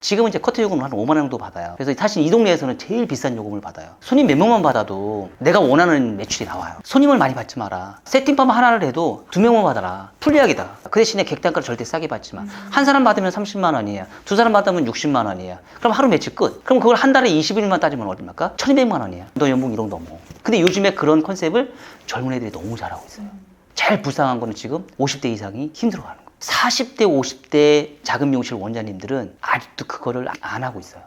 지금은 이제 커트 요금을 한 5만 원 정도 받아요. 그래서 사실 이 동네에서는 제일 비싼 요금을 받아요. 손님 몇 명만 받아도 내가 원하는 매출이 나와요. 손님을 많이 받지 마라. 세팅팜 하나를 해도 2명만 받아라. 풀리약이다. 그 대신에 객단가를 절대 싸게 받지 마. 한 사람 받으면 30만 원이에요. 두 사람 받으면 60만 원이에요. 그럼 하루 매출 끝. 그럼 그걸 한 달에 20일만 따지면 얼마입니까? 1200만 원이에요. 너 연봉 1억 넘어. 근데 요즘에 그런 컨셉을 젊은 애들이 너무 잘하고 있어요. 제일 불쌍한 거는 지금 50대 이상이 힘들어하는 거예요. 40대, 50대 작은 미용실 원장님들은 아직도 그거를 안 하고 있어요.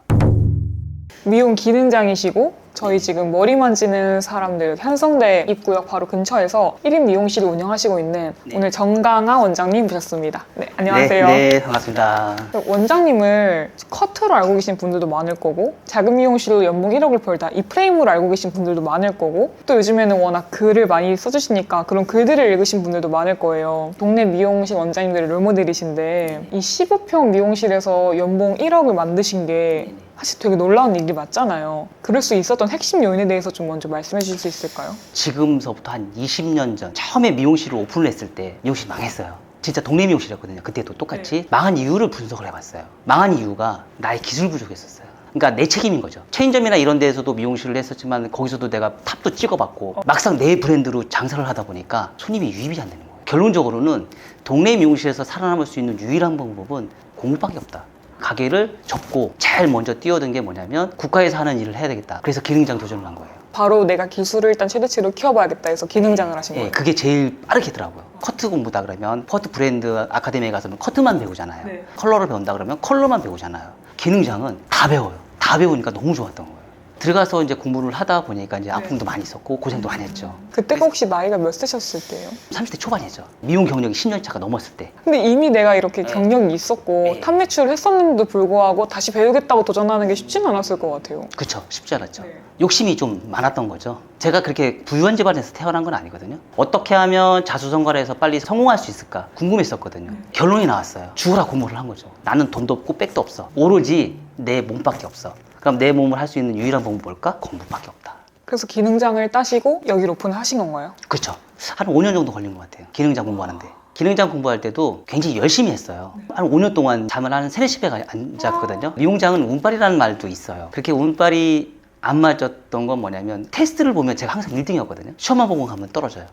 미용 기능장이시고 저희 지금 머리 만지는 사람들 한성대 입구역 바로 근처에서 1인 미용실을 운영하시고 있는 오늘 정강아 원장님 모셨습니다. 네, 안녕하세요. 네, 반갑습니다. 원장님을 커트로 알고 계신 분들도 많을 거고 작은 미용실로 연봉 1억을 벌다 이 프레임으로 알고 계신 분들도 많을 거고 또 요즘에는 워낙 글을 많이 써주시니까 그런 글들을 읽으신 분들도 많을 거예요. 동네 미용실 원장님들의 롤모델이신데 이 15평 미용실에서 연봉 1억을 만드신 게 사실 되게 놀라운 일이 맞잖아요. 그럴 수 있었던 핵심 요인에 대해서 좀 먼저 말씀해 주실 수 있을까요? 지금서부터 한 20년 전 처음에 미용실을 오픈을 했을 때 미용실 망했어요. 진짜 동네 미용실이었거든요. 그때도 똑같이 망한 이유를 분석을 해봤어요. 망한 이유가 나의 기술 부족했었어요. 그러니까 내 책임인 거죠. 체인점이나 이런 데에서도 미용실을 했었지만 거기서도 내가 탑도 찍어봤고 막상 내 브랜드로 장사를 하다 보니까 손님이 유입이 안 되는 거예요. 결론적으로는 동네 미용실에서 살아남을 수 있는 유일한 방법은 공부밖에 없다. 가게를 접고 제일 먼저 뛰어든 게 뭐냐면 국가에서 하는 일을 해야 되겠다. 그래서 기능장 도전을 한 거예요. 바로 내가 기술을 일단 최대치로 키워봐야겠다 해서 기능장을 하신 거예요. 그게 제일 빠르겠더라고요. 커트 공부다 그러면 퍼트 브랜드 아카데미에 가서 커트만 배우잖아요. 네. 컬러를 배운다 그러면 컬러만 배우잖아요. 기능장은 다 배워요. 다 배우니까 너무 좋았던 거예요. 들어가서 이제 공부를 하다 보니까 이제 아픔도 많이 있었고 고생도 많이 했죠. 그때가 혹시 나이가 몇 세셨을 때예요? 30대 초반이죠. 미용 경력이 10년 차가 넘었을 때. 근데 이미 내가 이렇게 경력이 있었고 네. 탑 매출을 했었는데도 불구하고 다시 배우겠다고 도전하는 게 쉽지는 않았을 것 같아요. 그쵸. 쉽지 않았죠. 네. 욕심이 좀 많았던 거죠. 제가 그렇게 부유한 집안에서 태어난 건 아니거든요. 어떻게 하면 자수성가해서 빨리 성공할 수 있을까 궁금했었거든요. 결론이 나왔어요. 죽으라 공부를 한 거죠. 나는 돈도 없고 백도 없어. 오로지 내 몸밖에 없어. 그럼 내 몸을 할 수 있는 유일한 방법은 뭘까? 공부밖에 없다. 그래서 기능장을 따시고 여기로 오픈을 하신 건가요? 그렇죠. 한 5년 정도 걸린 것 같아요. 기능장 공부하는데. 기능장 공부할 때도 굉장히 열심히 했어요. 한 5년 동안 잠을 한 3, 4시간 앉았거든요. 미용장은 운빨이라는 말도 있어요. 그렇게 운빨이 안 맞았던 건 뭐냐면 테스트를 보면 제가 항상 1등이었거든요. 시험만 보고 가면 떨어져요.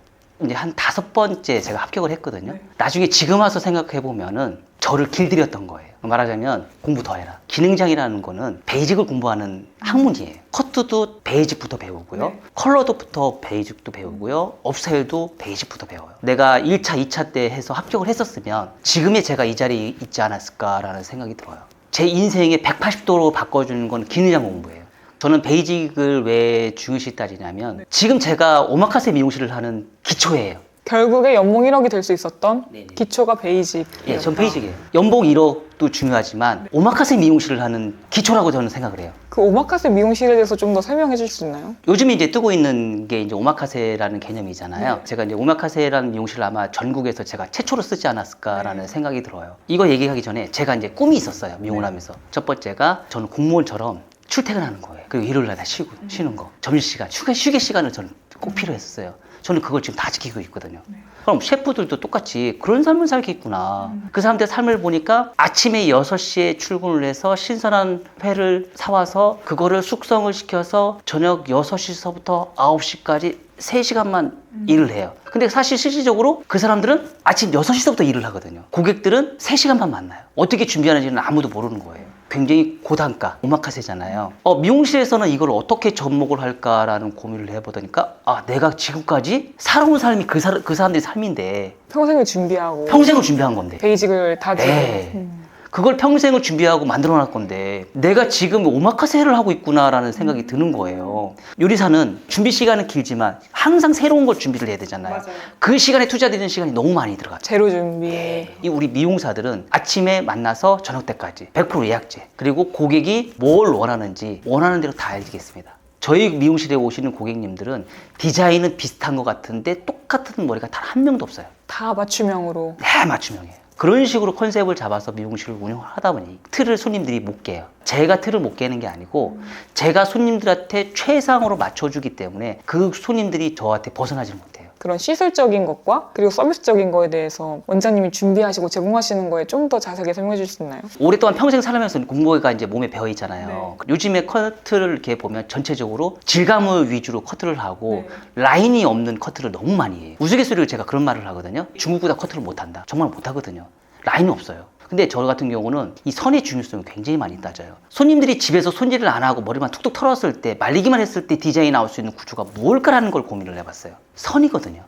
이제 한 5번째 제가 합격을 했거든요. 나중에 지금 와서 생각해 보면은 저를 길들였던 거예요. 말하자면 공부 더 해라. 기능장이라는 거는 베이직을 공부하는 학문이에요. 커트도 베이직부터 배우고요. 컬러도부터 베이직도 배우고요. 업스타일도 베이직부터 배워요. 내가 1차, 2차 때 해서 합격을 했었으면 지금의 제가 이 자리에 있지 않았을까라는 생각이 들어요. 제 인생에 180도로 바꿔주는 건 기능장 공부예요. 저는 베이직을 왜 중요시 따지냐면 지금 제가 오마카세 미용실을 하는 기초예요. 결국에 연봉 1억이 될 수 있었던 네네. 기초가 베이직. 예, 전 베이직이에요. 연봉 1억도 중요하지만 오마카세 미용실을 하는 기초라고 저는 생각을 해요. 그 오마카세 미용실에 대해서 좀 더 설명해 줄 수 있나요? 요즘에 이제 뜨고 있는 게 이제 오마카세라는 개념이잖아요. 네. 제가 이제 오마카세라는 미용실을 아마 전국에서 제가 최초로 쓰지 않았을까라는 생각이 들어요. 이거 얘기하기 전에 제가 이제 꿈이 있었어요. 미용을 하면서. 첫 번째가 저는 공무원처럼 출퇴근하는 거예요. 그리고 일요일 날 다 쉬는 거. 점심시간, 휴게 시간을 저는 꼭 필요했었어요. 저는 그걸 지금 다 지키고 있거든요. 그럼 셰프들도 똑같이 그런 삶을 살겠구나. 그 사람들의 삶을 보니까 아침에 6시에 출근을 해서 신선한 회를 사와서 그거를 숙성을 시켜서 저녁 6시서부터 9시까지 3시간만 일을 해요. 근데 사실 실질적으로 그 사람들은 아침 6시서부터 일을 하거든요. 고객들은 3시간만 만나요. 어떻게 준비하는지는 아무도 모르는 거예요. 굉장히 고단가, 오마카세잖아요. 미용실에서는 이걸 어떻게 접목을 할까라는 고민을 해보니까 내가 지금까지 살아온 삶이 그 사람들의 삶인데 평생을 준비하고 평생을 준비한 건데 베이직을 다지고. 네. 그걸 평생을 준비하고 만들어놨 건데 내가 지금 오마카세를 하고 있구나라는 생각이 드는 거예요. 요리사는 준비 시간은 길지만 항상 새로운 걸 준비를 해야 되잖아요. 맞아요. 그 시간에 투자되는 시간이 너무 많이 들어가죠. 재료 준비. 이 우리 미용사들은 아침에 만나서 저녁 때까지 100% 예약제, 그리고 고객이 뭘 원하는지 원하는 대로 다 해드리겠습니다. 저희 미용실에 오시는 고객님들은 디자인은 비슷한 것 같은데 똑같은 머리가 단 한 명도 없어요. 다 맞춤형으로. 네, 맞춤형이에요. 그런 식으로 컨셉을 잡아서 미용실을 운영하다 보니 틀을 손님들이 못 깨요. 제가 틀을 못 깨는 게 아니고 제가 손님들한테 최상으로 맞춰주기 때문에 그 손님들이 저한테 벗어나지 못해요. 그런 시술적인 것과 그리고 서비스적인 거에 대해서 원장님이 준비하시고 제공하시는 거에 좀 더 자세하게 설명해 주실 수 있나요? 오랫동안 평생 살면서 공부가 이제 몸에 배어 있잖아요. 네. 요즘에 커트를 이렇게 보면 전체적으로 질감을 위주로 커트를 하고 네. 라인이 없는 커트를 너무 많이 해요. 우스갯소리로 제가 그런 말을 하거든요. 중국보다 커트를 못한다. 정말 못하거든요. 라인이 없어요. 근데 저 같은 경우는 이 선의 중요성을 굉장히 많이 따져요. 손님들이 집에서 손질을 안 하고 머리만 툭툭 털었을 때, 말리기만 했을 때 디자인이 나올 수 있는 구조가 무엇일까라는 걸 고민을 해봤어요. 선이거든요.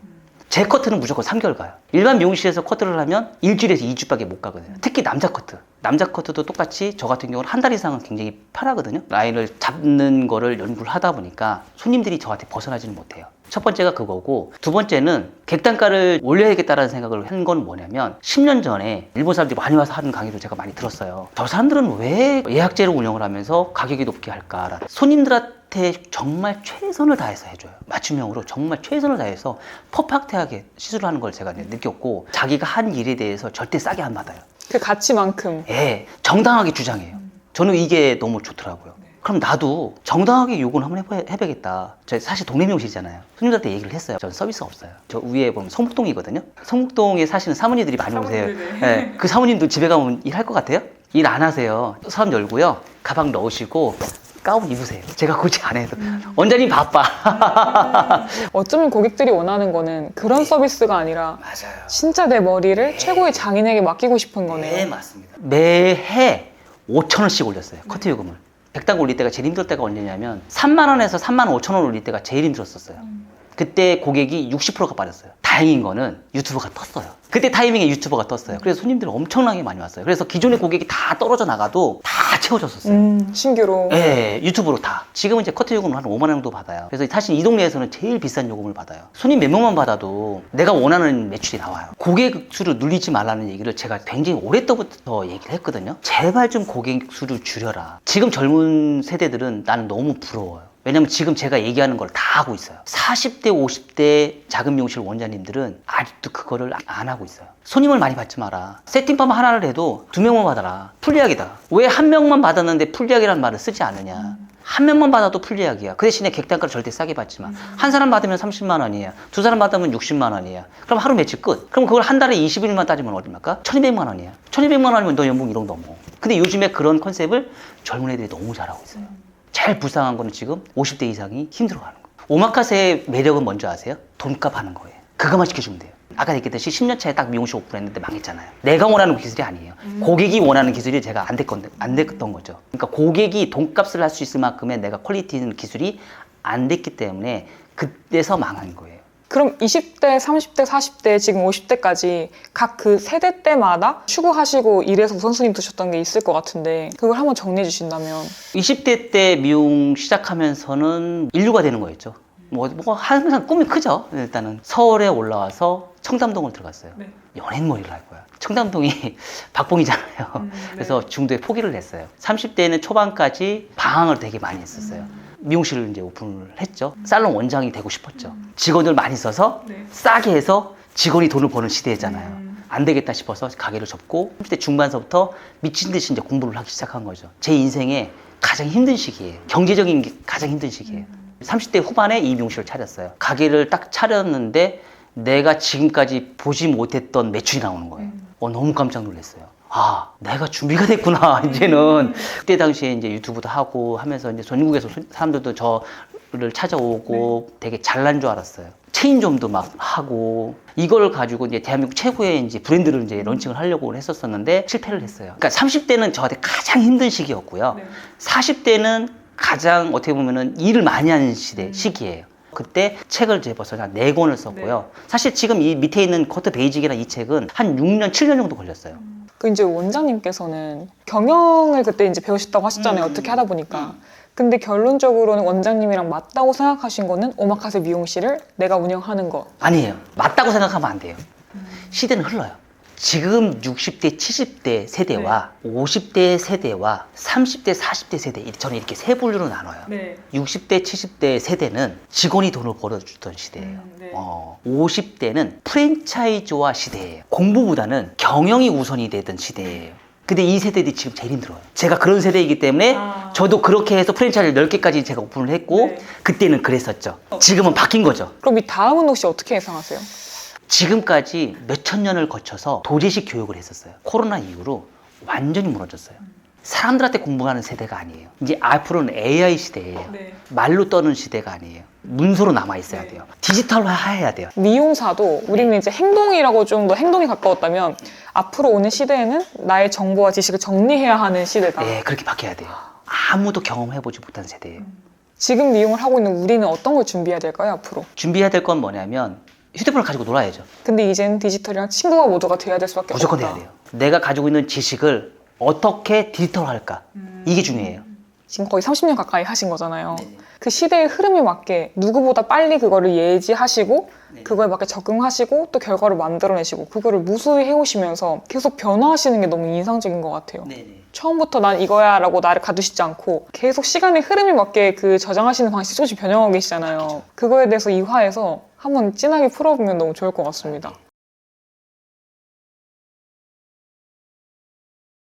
제 커트는 무조건 3개월 가요. 일반 미용실에서 커트를 하면 일주일에서 2주밖에 못 가거든요. 특히 남자 커트. 남자 커트도 똑같이 저 같은 경우는 한 달 이상은 굉장히 편하거든요. 라인을 잡는 거를 연구를 하다 보니까 손님들이 저한테 벗어나지는 못해요. 첫 번째가 그거고, 두 번째는 객단가를 올려야겠다라는 생각을 한 건 뭐냐면 10년 전에 일본 사람들이 많이 와서 하는 강의를 제가 많이 들었어요. 저 사람들은 왜 예약제를 운영을 하면서 가격이 높게 할까라는, 손님들한테 정말 최선을 다해서 해줘요. 맞춤형으로 정말 최선을 다해서 퍼펙트하게 시술을 하는 걸 제가 느꼈고, 자기가 한 일에 대해서 절대 싸게 안 받아요. 그 가치만큼. 예, 정당하게 주장해요. 저는 이게 너무 좋더라고요. 그럼 나도 정당하게 요구를 한번 해봐야겠다. 저 사실 동네 미용실이잖아요. 손님들한테 얘기를 했어요. 저는 서비스가 없어요. 저 위에 보면 성북동이거든요. 성북동에 사시는 사모님들이 많이 오세요. 예, 그 사모님도 집에 가면 일할 것 같아요? 일 안 하세요. 서랍 열고요. 가방 넣으시고 가운 입으세요. 제가 굳이 안 해도. 원장님 바빠. 어쩌면 고객들이 원하는 거는 그런 서비스가 아니라 맞아요. 진짜 내 머리를 최고의 장인에게 맡기고 싶은 거네요. 네, 맞습니다. 매해 5,000원씩 올렸어요. 커트 요금을. 100당 올릴 때가 제일 힘들 때가 언제냐면 3만 원에서 3만 5천 원 올릴 때가 제일 힘들었었어요. 그때 고객이 60%가 빠졌어요. 다행인 거는 유튜버가 떴어요. 그때 타이밍에 유튜버가 떴어요. 그래서 손님들이 엄청나게 많이 왔어요. 그래서 기존의 고객이 다 떨어져 나가도 다 채워졌었어요. 신규로. 네, 유튜브로 다. 지금은 이제 커트 요금을 한 5만 원 정도 받아요. 그래서 사실 이 동네에서는 제일 비싼 요금을 받아요. 손님 몇 명만 받아도 내가 원하는 매출이 나와요. 고객 수를 늘리지 말라는 얘기를 제가 굉장히 오랫동부터 얘기를 했거든요. 제발 좀 고객 수를 줄여라. 지금 젊은 세대들은 나는 너무 부러워요. 왜냐면 지금 제가 얘기하는 걸 다 하고 있어요. 40대, 50대 작은 미용실 원장님들은 아직도 그거를 안 하고 있어요. 손님을 많이 받지 마라. 세팅팜 하나를 해도 2명만 받아라. 풀예약이다. 왜 1명만 받았는데 풀예약이라는 말을 쓰지 않느냐. 1명만 받아도 풀예약이야. 그 대신에 객단가를 절대 싸게 받지 마. 한 사람 받으면 30만 원이야. 두 사람 받으면 60만 원이야. 그럼 하루 며칠 끝. 그럼 그걸 한 달에 20일만 따지면 얼마일까? 1200만 원이야. 1200만 원이면 너 연봉 1억 넘어. 근데 요즘에 그런 컨셉을 젊은 애들이 너무 잘하고 있어요. 제일 불쌍한 거는 지금 50대 이상이 힘들어하는 거예요. 오마카세의 매력은 뭔지 아세요? 돈값 하는 거예요. 그거만 시켜주면 돼요. 아까 얘기했듯이 10년 차에 딱 미용실 오픈했는데 망했잖아요. 내가 원하는 기술이 아니에요. 고객이 원하는 기술이 제가 안 됐던 거죠. 그러니까 고객이 돈값을 할 수 있을 만큼의 내가 퀄리티 있는 기술이 안 됐기 때문에 그때서 망한 거예요. 그럼 20대, 30대, 40대, 지금 50대까지 각 그 세대 때마다 추구하시고 일에서 우선순위 두셨던 게 있을 것 같은데 그걸 한번 정리해 주신다면. 20대 때 미용 시작하면서는 인류가 되는 거였죠. 뭐 항상 꿈이 크죠. 일단은 서울에 올라와서 청담동을 들어갔어요. 네. 연예인 머리를 할 거야. 청담동이 박봉이잖아요. 그래서 중도에 포기를 했어요. 30대는 초반까지 방황을 되게 많이 했었어요. 미용실을 이제 오픈을 했죠. 살롱 원장이 되고 싶었죠. 직원들 많이 써서 싸게 해서 직원이 돈을 버는 시대잖아요. 안 되겠다 싶어서 가게를 접고 30대 중반서부터 미친 듯이 이제 공부를 하기 시작한 거죠. 제 인생에 가장 힘든 시기예요. 경제적인 게 가장 힘든 시기예요. 30대 후반에 이 미용실을 차렸어요. 가게를 딱 차렸는데 내가 지금까지 보지 못했던 매출이 나오는 거예요. 너무 깜짝 놀랐어요. 아, 내가 준비가 됐구나, 이제는. 그때 당시에 이제 유튜브도 하고 하면서 이제 전국에서 사람들도 저를 찾아오고 되게 잘난 줄 알았어요. 체인점도 막 하고 이걸 가지고 이제 대한민국 최고의 이제 브랜드를 이제 런칭을 하려고 했었었는데 실패를 했어요. 그러니까 30대는 저한테 가장 힘든 시기였고요. 40대는 가장 어떻게 보면은 일을 많이 하는 시기예요. 그때 책을 제벌써 한 4권을 썼고요. 사실 지금 이 밑에 있는 커트 베이직이라는 이 책은 한 6년, 7년 정도 걸렸어요. 그 이제 원장님께서는 경영을 그때 이제 배우셨다고 하셨잖아요. 어떻게 하다 보니까. 근데 결론적으로는 원장님이랑 맞다고 생각하신 거는 오마카세 미용실을 내가 운영하는 거. 아니에요. 맞다고 생각하면 안 돼요. 시대는 흘러요. 지금 60대, 70대 세대와 50대 세대와 30대, 40대 세대, 저는 이렇게 세 분류로 나눠요. 60대, 70대 세대는 직원이 돈을 벌어주던 시대예요. 50대는 프랜차이즈화 시대예요. 공부보다는 경영이 우선이 되던 시대예요. 근데 이 세대들이 지금 제일 힘들어요. 제가 그런 세대이기 때문에 저도 그렇게 해서 프랜차이즈를 10개까지 제가 오픈을 했고 네. 그때는 그랬었죠. 지금은 바뀐 거죠. 그럼 이 다음은 혹시 어떻게 예상하세요? 지금까지 몇천 년을 거쳐서 도제식 교육을 했었어요. 코로나 이후로 완전히 무너졌어요. 사람들한테 공부하는 세대가 아니에요. 이제 앞으로는 AI 시대예요. 말로 떠는 시대가 아니에요. 문서로 남아 있어야 돼요. 디지털화해야 돼요. 미용사도 우리는 이제 행동이라고 좀 더 행동이 가까웠다면 앞으로 오는 시대에는 나의 정보와 지식을 정리해야 하는 시대다. 네, 그렇게 바뀌어야 돼요. 아무도 경험해보지 못한 세대예요. 지금 미용을 하고 있는 우리는 어떤 걸 준비해야 될까요, 앞으로? 준비해야 될 건 뭐냐면 휴대폰을 가지고 놀아야죠. 근데 이제는 디지털이랑 친구가 모두가 돼야 될 수밖에 무조건 없다. 돼야 돼요. 내가 가지고 있는 지식을 어떻게 디지털화할까? 이게 중요해요. 지금 거의 30년 가까이 하신 거잖아요. 그 시대의 흐름에 맞게 누구보다 빨리 그거를 예지하시고 그거에 맞게 적응하시고 또 결과를 만들어내시고 그거를 무수히 해오시면서 계속 변화하시는 게 너무 인상적인 것 같아요. 처음부터 난 이거야 라고 나를 가두시지 않고 계속 시간의 흐름에 맞게 그 저장하시는 방식이 조금씩 변형하고 계시잖아요. 그거에 대해서 이화에서 한번 진하게 풀어보면 너무 좋을 것 같습니다.